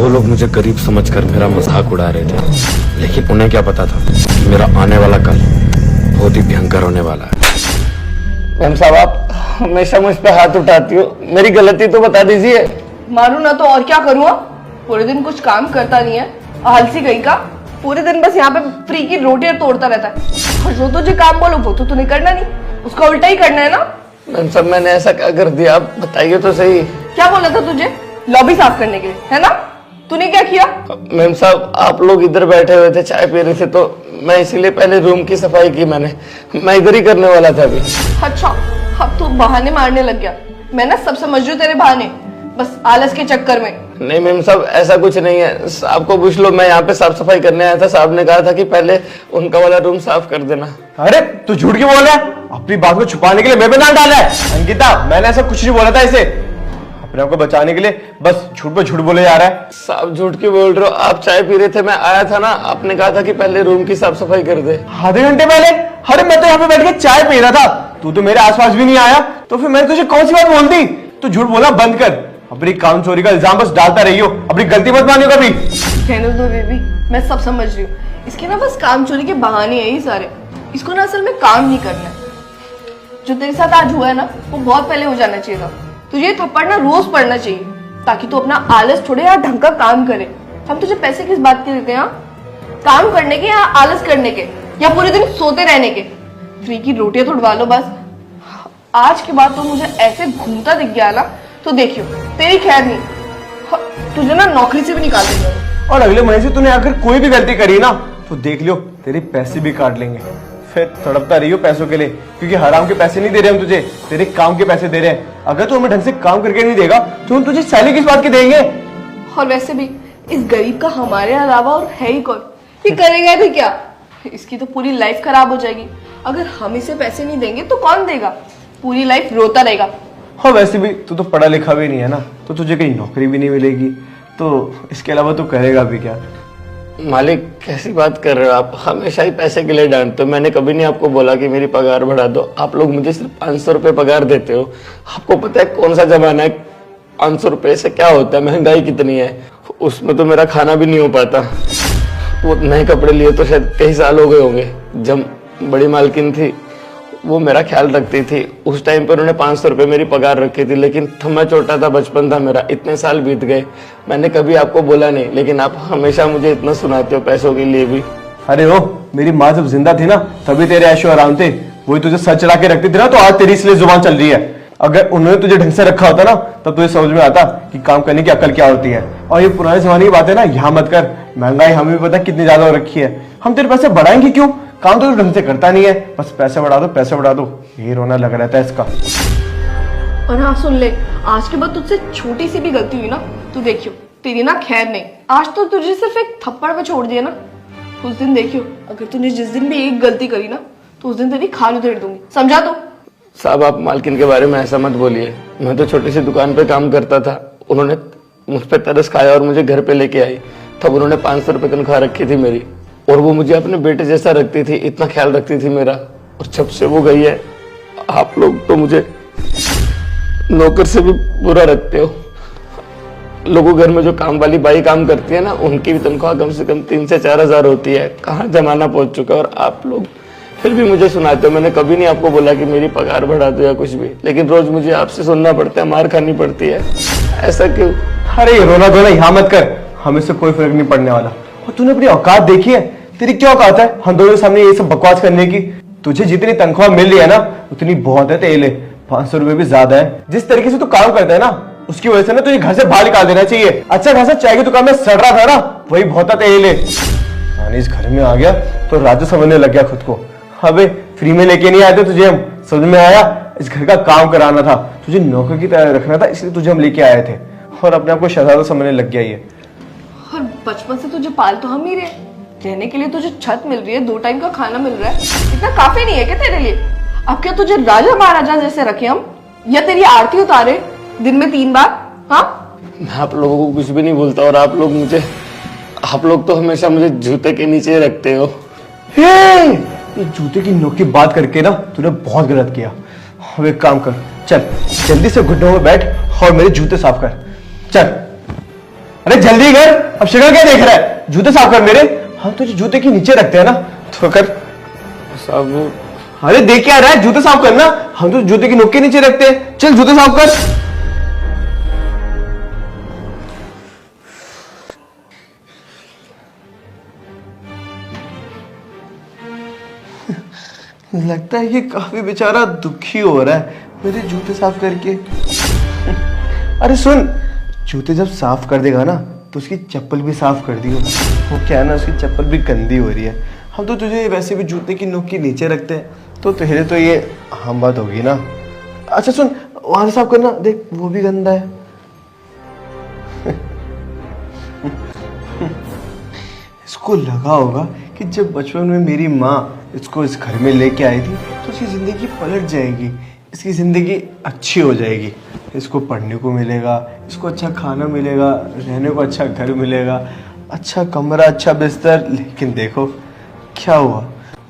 वो लोग मुझे गरीब समझकर मेरा मजाक उड़ा रहे थे, लेकिन उन्हें क्या पता था कि मेरा आने वाला कल बहुत ही भयंकर होने वाला है। मैम साहब, आप हमेशा मुझ पे हाथ उठाती हो, मेरी गलती तो बता दीजिए। मारू ना तो और क्या करूँ? पूरे दिन कुछ काम करता नहीं है, आलसी कहीं का। पूरे दिन बस यहाँ पे फ्री की रोटियां तोड़ता रहता है, और जो तुझे काम बोलो वो तो तूने करना नहीं, उसका उल्टा ही करना है ना। मैम साहब, मैंने ऐसा क्या कर दिया, आप बताइए तो सही। क्या बोला था तुझे? लॉबी साफ करने के लिए, है ना? तूने क्या किया? मैम साहब, आप लोग इधर बैठे हुए थे, चाय पी रहे थे, तो मैं इसीलिए पहले रूम की सफाई की। मैं इधर ही करने वाला था अभी। अच्छा, अब तू बहाने मारने लग गया। मैं ना सब समझ रही तेरे बहाने, बस आलस के चक्कर में। नहीं मैम साहब, ऐसा कुछ नहीं है, साहब को पूछ लो। मैं यहाँ पे साफ सफाई करने आया था, साहब ने कहा था कि पहले उनका वाला रूम साफ कर देना। अरे तू झूठ क्यों बोल रहा है? अपनी बात को छुपाने के लिए मैं भी नाम डाला है। अंकिता, मैंने ऐसा कुछ नहीं बोला था इसे। अपने आप को बचाने के लिए बस झूठ पे झूठ बोले जा रहा है। साहब झूठ क्यों बोल रहे हो? आप चाय पी रहे थे, मैं आया था ना, आपने कहा था कि पहले रूम की साफ सफाई कर दे। आधे घंटे पहले? अरे मैं तो यहाँ पे बैठ के चाय पी रहा था, तू तो मेरे आसपास भी नहीं आया, तो फिर मैंने तुझे कौन सी बात बोल दी? तू झूठ बोला बंद कर, अपनी काम चोरी का इल्जाम बस डालता रही हो, अपनी गलती मत मानियो कभी। कहने दो बेबी, मैं सब समझ रही हूँ। इसके ना बस काम चोरी के बहाने हैं ये सारे। इसको ना असल में काम नहीं करना है। जो तेरे साथ आज हुआ है ना, वो बहुत पहले हो जाना चाहिए था। तुझे ये थप्पड़ ना रोज पड़ना चाहिए, ताकि तू अपना आलस छोड़े या ढंग का काम करे। हम तुझे पैसे किस बात के देते हैं? काम करने के या आलस करने के, या पूरे दिन सोते रहने के? फ्री की रोटियां तोड़वा लो बस। आज के बाद तो मुझे ऐसे घूमता दिख गया ना, तो देखियो तेरी खैर नहीं, तुझे ना नौकरी से भी निकाल देंगे। और अगले महीने से तूने अगर कोई भी गलती करी ना, तो देख लियो तेरे पैसे भी काट लेंगे। फिर तड़पता रही हो पैसों के लिए, क्योंकि हराम के पैसे नहीं दे रहे हम तुझे, तेरे काम के पैसे दे रहे हैं। अगर तू हमें ढंग से काम करके नहीं देगा तो हम तुझे सैलरी किस बात की देंगे? और वैसे भी इस गरीब का हमारे अलावा और है ही कौन? ये करेगा भी क्या? इसकी तो पूरी लाइफ खराब हो जाएगी। अगर हम इसे पैसे नहीं देंगे तो कौन देगा? पूरी लाइफ रोता रहेगा। और वैसे भी तू तो पढ़ा लिखा भी नहीं है ना, तो तुझे कहीं नौकरी भी नहीं मिलेगी, तो इसके अलावा तू करेगा भी क्या? मालिक, कैसी बात कर रहे हो आप? हमेशा ही पैसे के लिए डांटते हो। मैंने कभी नहीं आपको बोला कि मेरी पगार बढ़ा दो। आप लोग मुझे सिर्फ 500 रुपये पगार देते हो। आपको पता है कौन सा जमाना है? 500 रुपये से क्या होता है? महंगाई कितनी है, उसमें तो मेरा खाना भी नहीं हो पाता। वो नए कपड़े लिए तो शायद कई साल हो गए होंगे। जब बड़ी मालकिन थी वो मेरा ख्याल रखती थी, उस टाइम पर उन्होंने 500 रुपये मेरी पगार रखी थी, लेकिन तब मैं छोटा था, बचपन था मेरा। इतने साल बीत गए, मैंने कभी आपको बोला नहीं, लेकिन आप हमेशा मुझे इतना सुनाते हो पैसों के लिए भी। अरे वो मेरी माँ जब जिंदा थी ना, तभी तेरे ऐशो आराम थे, वही तुझे सच चढ़ा के रखती थी ना, तो आज तेरी इसलिए जुबान चल रही है। अगर उन्होंने तुझे ढंग से रखा होता ना, तब तुझे समझ में आता कि काम करने की अकल क्या होती है। और ये पुराने जमाने की बातें ना यहाँ मत कर। महंगाई हमें भी पता कितनी ज्यादा हो रखी है, हम तेरे पैसे बढ़ाएंगे क्यों? काम तो ढंग से करता नहीं है, बस पैसे बढ़ा दो पैसे बढ़ा दो, ये रोना लग रहता है इसका। और हाँ सुन ले, आज के बाद तुझसे छोटी सी भी गलती हुई ना, तू देखियो तेरी ना खैर नहीं। आज तो तुझे सिर्फ एक थप्पड़ पे छोड़ दिया ना, उस दिन देखियो अगर तूने जिस दिन भी एक गलती करी ना, तो उस दिन तेरी खाल उधेड़ दूंगी, समझा? तो साहब, आप मालकिन के बारे में ऐसा मत बोलिए। मैं तो छोटी सी दुकान पे काम करता था, उन्होंने मुझ पर तरस खाया और मुझे घर पे लेके आई। तब उन्होंने 500 रुपये तनख्वाह रखी थी मेरी, और वो मुझे अपने बेटे जैसा रखती थी, इतना ख्याल रखती थी मेरा। और जब से वो गई है, आप लोग तो मुझे नौकर से भी बुरा रखते हो। लोगों घर में जो काम वाली बाई काम करती है ना, उनकी भी तनख्वाह कम से कम 3 से 4 हजार होती है। कहाँ जमाना पहुंच चुका है, और आप लोग फिर भी मुझे सुनाते हो। मैंने कभी नहीं आपको बोला कि मेरी पगार बढ़ा दो या कुछ भी, लेकिन रोज मुझे आपसे सुनना पड़ता है, मार खानी पड़ती है। ऐसा क्यों? अरे रोना धोना यहाँ मत कर, हमें से कोई फर्क नहीं पड़ने वाला। और तूने अपनी औकात देखी है? तेरी क्या औकात है हम दोनों के सामने ये सब बकवास करने की? तुझे जितनी तनख्वाह मिल रही है ना, उतनी बहुत है तेरे लिए। 500 रुपए भी ज्यादा है। जिस तरीके से तू काम करता है ना, उसकी वजह से ना तुझे घर से बाहर निकाल देना चाहिए। अच्छा खासा चाय की दुकान में सड़ रहा था ना, वही बहुत था तेरे लिए। इस घर में आ गया तो राजा समझने लग गया खुद को। अबे फ्री में लेके नहीं आए थे तुझे हम, समझ में आया? इस घर का काम कराना था, तुझे नौकर की तरह रखना था, इसलिए तुझे हम लेके आए थे। और अपने आप को शहजादा समझने लग गया ये। और बचपन से तुझे पाल तो हम ही रहे, रहने के लिए तुझे छत मिल रही है, 2 टाइम का खाना मिल रहा है, इतना काफी नहीं है क्या तेरे लिए? अब क्या तुझे राजा महाराजा जैसे रखे हम, या तेरी आरती उतारे दिन में 3 बार? हाँ, मैं आप लोगों को कुछ भी नहीं बोलता, और आप लोग तो हमेशा मुझे जूते के नीचे रखते हो। ये जूते की नोक की बात करके ना तूने बहुत गलत किया। अब एक काम कर, चल जल्दी से घुटनों में बैठ और मेरे जूते साफ कर, चल। अरे जल्दी कर, अब शक्ल क्या देख रहा है? जूते साफ कर मेरे। हम तुझे जूते के नीचे रखते हैं ना, तो कर। साहब वो अरे देख क्या रहा है, जूते साफ करना। हम तो जूते की नोक के नीचे रखते हैं। चल जूते साफ कर। लगता है ये काफी बेचारा दुखी हो रहा है मेरे जूते साफ करके। अरे सुन, जूते जब साफ कर देगा ना तो उसकी चप्पल भी साफ कर दियो। वो क्या है ना, उसकी चप्पल भी गंदी हो रही है। हम तो तुझे वैसे भी जूते की नोक के नीचे रखते हैं, तो तेरे तो ये हम बात होगी ना। अच्छा सुन, वहां से साफ करना, देख वो भी गंदा है। इसको लगा होगा कि जब बचपन में मेरी माँ इसको इस घर में लेके आई थी तो इसकी जिंदगी पलट जाएगी, इसकी जिंदगी अच्छी हो जाएगी। इसको पढ़ने को मिलेगा, इसको अच्छा खाना मिलेगा, रहने को अच्छा घर मिलेगा, अच्छा कमरा, अच्छा बिस्तर। लेकिन देखो क्या हुआ,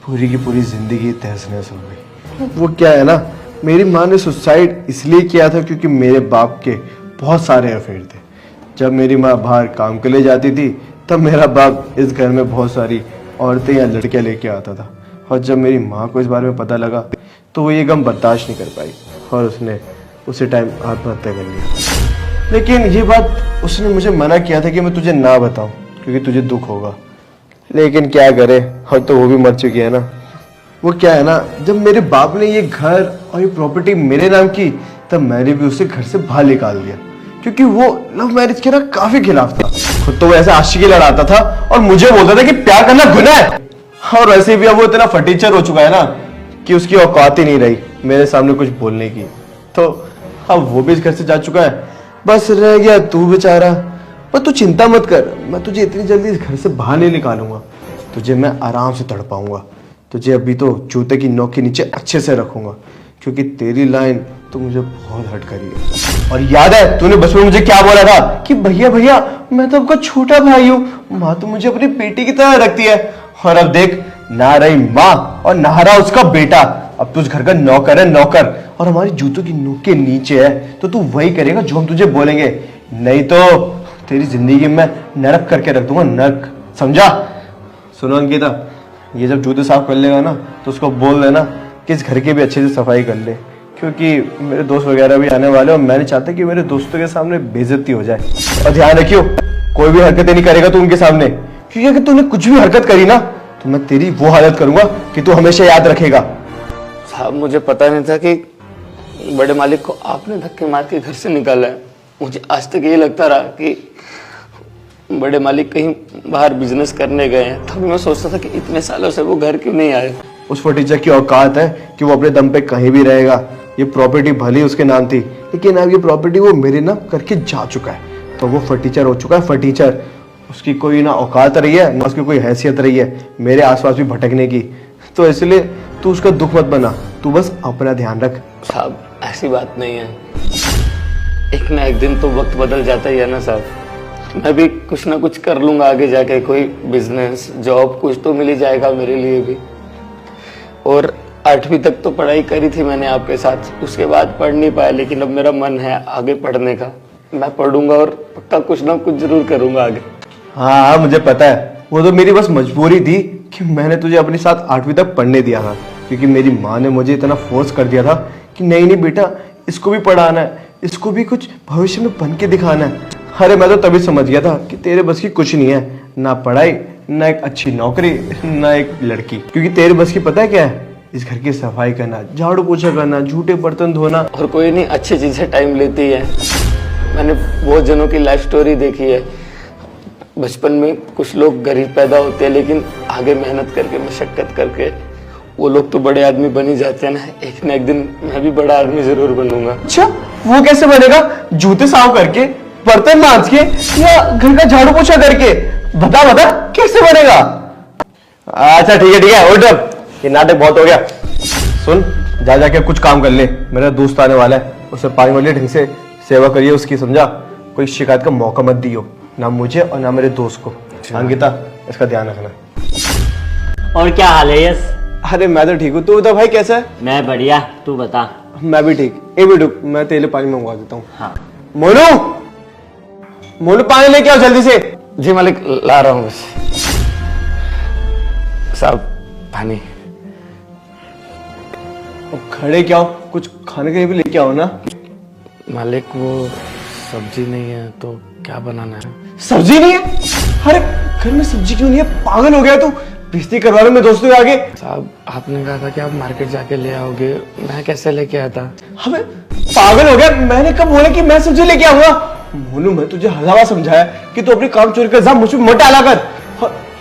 पूरी की पूरी जिंदगी तहस नहस हो गई। वो क्या है ना, मेरी माँ ने सुसाइड इसलिए किया था क्योंकि मेरे बाप के बहुत सारे अफेयर थे। जब मेरी माँ बाहर काम के लिए जाती थी तब मेरा बाप इस घर में बहुत सारी औरतें या लड़कियां लेके आता था, और जब मेरी माँ को इस बारे में पता लगा तो वो ये गम बर्दाश्त नहीं कर पाई और उसने उसी टाइम आत्महत्या कर लिया। लेकिन ये बात उसने मुझे मना किया था कि मैं तुझे ना बताऊं क्योंकि तुझे दुख होगा। लेकिन क्या करे, अब तो वो भी मर चुकी है ना। वो क्या है ना, जब मेरे बाप ने ये घर और ये प्रॉपर्टी मेरे नाम की तब मैंने भी उसे घर से बाहर निकाल दिया, क्योंकि वो लव मैरिज के ना काफी खिलाफ था। खुद तो वो ऐसे आशिकी लड़ाता था और मुझे बोलता था कि प्यार करना गुनाह है। और वैसे भी अब वो इतना फटीचर हो चुका है ना कि उसकी औकात ही नहीं रही मेरे सामने कुछ बोलने की। तो अब वो भी इस घर से जा चुका है, बस रह गया तू बेचारा। पर तू चिंता मत कर, मैं तुझे इतनी जल्दी इस घर से बाहर नहीं निकालूंगा। तुझे मैं आराम से तड़पाऊंगा, तुझे अभी तो जूते की नोक के नीचे अच्छे से रखूंगा, क्योंकि तेरी लाइन तो मुझे बहुत हर्ट करी है। और याद है तूने बचपन में मुझे क्या बोला था कि भैया भैया मैं तो आपका छोटा भाई हूँ, माँ तो मुझे अपनी बेटी की तरह रखती है। और अब देख, ना रही माँ और ना रहा उसका बेटा, अब तू उस घर का नौकर है, नौकर। और हमारी जूतों की नोक के नीचे है तो तू वही करेगा जो हम तुझे बोलेंगे, नहीं तो तेरी जिंदगी में नरक करके रख दूंगा, नरक, समझा? सुनो अंकिता, ये जब जूते साफ कर लेगा ना तो उसको बोल देना कि इस घर की भी अच्छे से सफाई कर ले, क्योंकि मेरे दोस्त वगैरह भी आने वाले और मैं नहीं चाहता कि मेरे दोस्तों के सामने बेइज्जती हो जाए। और ध्यान रखियो, कोई भी हरकतें नहीं करेगा तू उनके सामने, क्योंकि अगर तूने कुछ भी हरकत करी ना तो मैं तेरी वो हालत करूंगा कि तू हमेशा याद रखेगा। साहब मुझे पता नहीं था कि बड़े मालिक को आपने धक्के मार के घर से निकाला है। मुझे आज तक ये लगता रहा कि बड़े मालिक कहीं बाहर बिजनेस करने गए हैं। तभी मैं सोचता था कि इतने सालों से वो घर क्यों नहीं आए। उस फटीचर की औकात है कि वो अपने दम पे कहीं भी रहेगा। ये प्रॉपर्टी भले उसके नाम थी, लेकिन अब ये प्रॉपर्टी वो मेरे नाम करके जा चुका है, तो वो फटीचर हो चुका है, फटीचर। उसकी कोई ना औकात रही है ना उसकी कोई हैसियत रही है मेरे आसपास भी भटकने की। तो इसलिए तू उसका दुख मत बना, तू बस अपना ध्यान रख। साहब ऐसी बात नहीं है, एक ना एक दिन तो वक्त बदल जाता ही है ना साहब। मैं भी कुछ ना कुछ कर लूंगा आगे जाके, कोई बिजनेस जॉब कुछ तो मिल ही जाएगा मेरे लिए भी। और 8वीं तक तो पढ़ाई करी थी मैंने आपके साथ, उसके बाद पढ़ नहीं पाया, लेकिन अब मेरा मन है आगे पढ़ने का। मैं पढ़ूंगा और पक्का कुछ ना कुछ जरूर करूंगा आगे। हाँ मुझे पता है, वो तो मेरी बस मजबूरी थी कि मैंने तुझे अपने साथ 8वीं तक पढ़ने दिया था, क्योंकि मेरी माँ ने मुझे इतना फोर्स कर दिया था कि नहीं नहीं बेटा इसको भी पढ़ाना है, इसको भी कुछ भविष्य में बन के दिखाना है। अरे मैं तो तभी समझ गया था कि तेरे बस की कुछ नहीं है, ना पढ़ाई, ना एक अच्छी नौकरी, ना एक लड़की। क्योंकि तेरे बस की पता है क्या है, इस घर की सफाई करना, झाड़ू पोछा करना, झूठे बर्तन धोना। और कोई नहीं, अच्छी चीजें टाइम लेती है। मैंने बहुत जनों की लाइफ स्टोरी देखी है। बचपन में कुछ लोग गरीब पैदा होते हैं, लेकिन आगे मेहनत करके, मशक्कत करके वो लोग तो बड़े आदमी बन ही जाते हैं ना। एक न एक दिन मैं भी बड़ा आदमी जरूर बनूंगा। अच्छा वो कैसे बनेगा? जूते साफ करके, बर्तन मांज के, या घर का झाड़ू पोछा करके? बता बता कैसे बनेगा? अच्छा ठीक है उठ, अब ये नाटक बहुत हो गया। सुन, जा जाके कुछ काम कर ले, मेरा दोस्त आने वाला है, उसे पानी वाली ढंग से सेवा करिए उसकी, समझा? कोई शिकायत का मौका मत दियो, ना मुझे और ना मेरे दोस्त को। अंकिता इसका ध्यान रखना। और क्या हाल है यस? अरे मैं तो ठीक हूँ, तू बता भाई कैसा है? मैं बढ़िया, तू बता। मैं भी ठीक। ए बेटू मैं तेरे लिए पानी मंगवा देता हूँ। हाँ। मोनू मोनू पानी लेके आओ जल्दी से। जी मालिक, ला रहा हूँ बस। साहब पानी। अब खड़े क्या हो, कुछ खाने के लिए भी लेके आओ ना। मालिक वो सब्जी नहीं है तो क्या बनाना है? सब्जी नहीं है? अरे घर में सब्जी क्यों नहीं है? पागल हो गया तू? बेइज्जती करवा रहा हूं मैं दोस्तों के आगे। साहब आपने कहा था कि आप मार्केट जाके ले आओगे, मैं कैसे लेके आता? अबे पागल हो गया? मैंने कब बोला कि मैं सब्जी लेके आऊंगा? मोनू मैं तुझे हजार बार समझाया कि तू अपनी काम चोरी कर जा, मुझ पे मत डाला कर।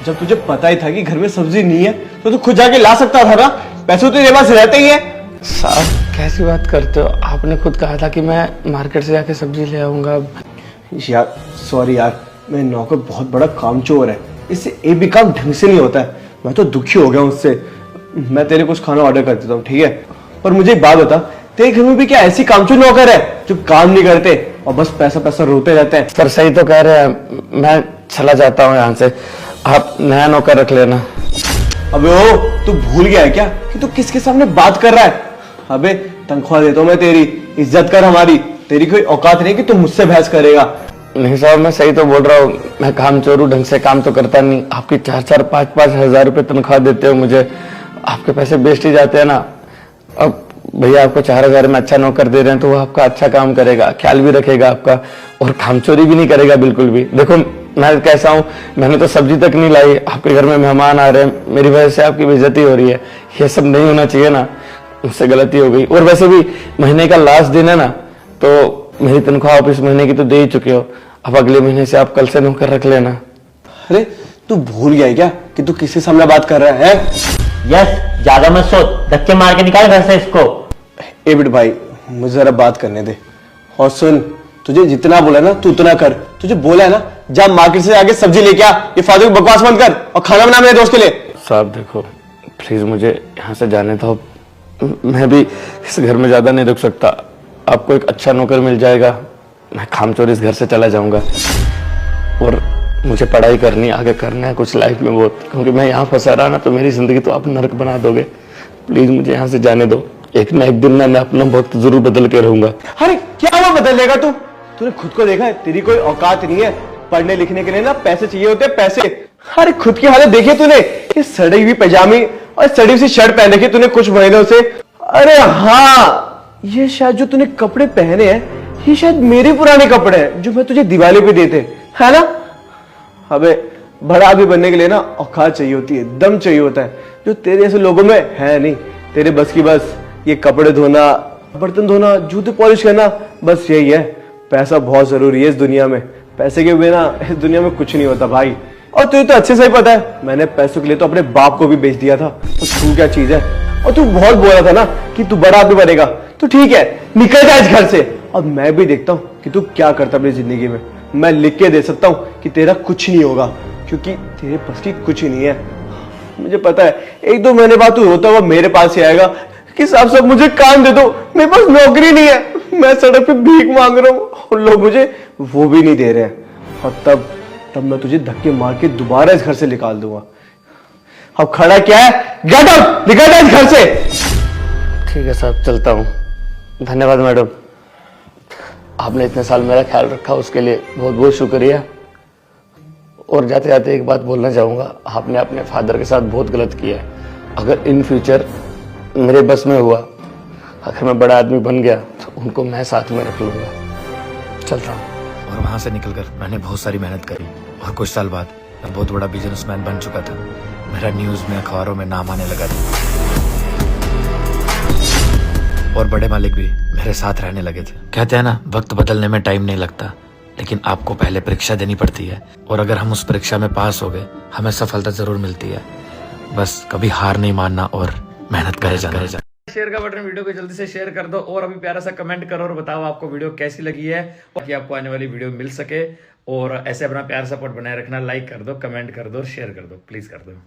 जब तुझे पता ही था कि घर में सब्जी नहीं है तो तू खुद जाके ला सकता था ना, पैसे तो तेरे पास रहते ही है। साहब कैसी बात करते हो? आपने खुद कहा था कि मैं मार्केट से जाके सब्जी ले आऊंगा। यार सॉरी यार, मैं नौकर बहुत बड़ा कामचोर है, इससे एक भी काम ढंग से नहीं होता है। मैं तो दुखी हो गया हूं उससे। मैं तेरे कुछ खाना ऑर्डर कर देता हूँ, ठीक है? पर मुझे एक बात बता, तेरे घर में भी क्या ऐसी कामचोर नौकर है जो काम नहीं करते और बस पैसा पैसा रोते रहते हैं? सर सही तो कह रहे हैं, मैं चला जाता हूँ यहाँ से, आप नया नौकर रख लेना। अबे ओ, तू भूल गया है क्या कि तू किसके सामने बात कर रहा है? अबे तनख्वाह देता हूं मैं तेरी, इज्जत कर हमारी। तेरी कोई औकात नहीं कि तू मुझसे बहस करेगा। नहीं साहब मैं सही तो बोल रहा हूँ, मैं काम चोर हूँ, ढंग से काम तो करता नहीं। आपकी 4-4, 5-5 हजार रुपए तनख्वाह देते हो मुझे, आपके पैसे बेस्ट ही जाते हैं ना। अब भैया आपको 4,000 में अच्छा नौकर दे रहे हैं तो वो आपका अच्छा काम करेगा, ख्याल भी रखेगा आपका, और काम चोरी भी नहीं करेगा बिल्कुल भी। देखो मैं कैसा हूँ, मैंने तो सब्जी तक नहीं लाई, आपके घर में मेहमान आ रहे हैं, मेरी वजह से आपकी बेइज्जती हो रही है। ये सब नहीं होना चाहिए ना, मुझसे गलती हो गई। और वैसे भी महीने का लास्ट दिन है ना, तो मेरी तनख्वाह आप इस महीने की तो दे ही चुके हो, अब अगले महीने से आप कल से नौकर रख लेना। अरे तू भूल गया है क्या कि तू किसके सामने बात कर रहा है? यस, ज्यादा मत सोच, धक्के मार के निकाल घर से इसको। ए बिट भाई, मुझे जरा बात करने दे। और सुन, तुझे जितना बोला ना तू उतना कर। तुझे बोला है ना, जा मार्केट से आके सब्जी लेके आ, ये फालतू की बकवास बंद कर और खाना बना मेरे दोस्त के लिए। साहब देखो प्लीज मुझे यहाँ से जाने दो, मैं भी इस घर में ज्यादा नहीं रुक सकता। आपको एक अच्छा नौकर मिल जाएगा, मैं कामचोर इस घर से चला जाऊंगा। और मुझे पढ़ाई करनी, आगे करना है कुछ लाइफ में बहुत, क्योंकि मैं यहाँ फंसा रहा ना तो मेरी जिंदगी तो आप नरक बना दोगे। प्लीज मुझे यहाँ से जाने दो, एक ना एक दिन ना मैं अपना वक्त जरूर बदल के रहूंगा। अरे क्या हुआ बदल लेगा तू? तूने खुद को देखा है, तेरी कोई औकात नहीं है। पढ़ने लिखने के लिए ना पैसे चाहिए होते हैं, पैसे। अरे खुद की हालत देखी तूने, ये सड़ी हुई पैजामी और सड़ी हुई शर्ट पहन रखी तूने कुछ महीनों से। अरे हाँ, ये शायद जो तूने कपड़े पहने हैं ये शायद मेरे पुराने कपड़े हैं जो मैं तुझे दिवाली पे देते, है ना? अबे बड़ा आदमी बनने के लिए ना औकात चाहिए होती है, दम चाहिए होता है, जो तेरे ऐसे लोगों में है नहीं। तेरे बस की बस ये कपड़े धोना, बर्तन धोना, जूते पॉलिश करना, बस यही है। पैसा बहुत जरूरी है इस दुनिया में, पैसे के बिना इस दुनिया में कुछ नहीं होता भाई। और तुझे तो अच्छे से ही पता है, मैंने पैसों के लिए तो अपने बाप को भी बेच दिया था, तो तू क्या चीज है? और तू बहुत बोल रहा था ना कि तू बड़ा आदमी बनेगा, तो ठीक है निकल जा इस घर से। अब मैं भी देखता हूँ कि तू क्या करता अपनी जिंदगी में। मैं लिख के दे सकता हूँ कि तेरा कुछ नहीं होगा, क्योंकि तेरे पास की कुछ ही नहीं है। मुझे पता है 1-2 महीने बाद तू रोता हुआ मेरे पास ही आएगा कि साहब मुझे काम दे दो, मेरे पास नौकरी नहीं है, मैं सड़क पे भीख मांग रहा हूँ और लोग मुझे वो भी नहीं दे रहे हैं। और तब मैं तुझे धक्के मार के दोबारा इस घर से निकाल दूंगा। अब खड़ा क्या है? गेट आउट, निकल जा इस घर से। ठीक है साहब, चलता हूँ। धन्यवाद मैडम, आपने इतने साल मेरा ख्याल रखा, उसके लिए बहुत बहुत शुक्रिया। और जाते जाते एक बात बोलना चाहूँगा, आपने अपने फादर के साथ बहुत गलत किया है। अगर इन फ्यूचर मेरे बस में हुआ, अगर मैं बड़ा आदमी बन गया तो उनको मैं साथ में रख लूँगा। चलता हूँ। और वहां से निकलकर मैंने बहुत सारी मेहनत करी और कुछ साल बाद मैं बहुत बड़ा बिजनेसमैन बन चुका था। मेरा न्यूज में, अखबारों में नाम आने लगा था और बड़े मालिक भी मेरे साथ रहने लगे थे। कहते हैं ना, वक्त बदलने में टाइम नहीं लगता, लेकिन आपको पहले परीक्षा देनी पड़ती है, और अगर हम उस परीक्षा में पास हो गए हमें सफलता जरूर मिलती है। बस कभी हार नहीं मानना और मेहनत करे जाना। शेयर का बटन वीडियो को जल्दी से शेयर कर दो और अभी प्यारा सा कमेंट करो और बताओ आपको वीडियो कैसी लगी है, ताकि आपको आने वाली वीडियो मिल सके। और ऐसे अपना प्यार सपोर्ट बनाए रखना, लाइक कर दो, कमेंट कर दो, शेयर कर दो, प्लीज कर दो।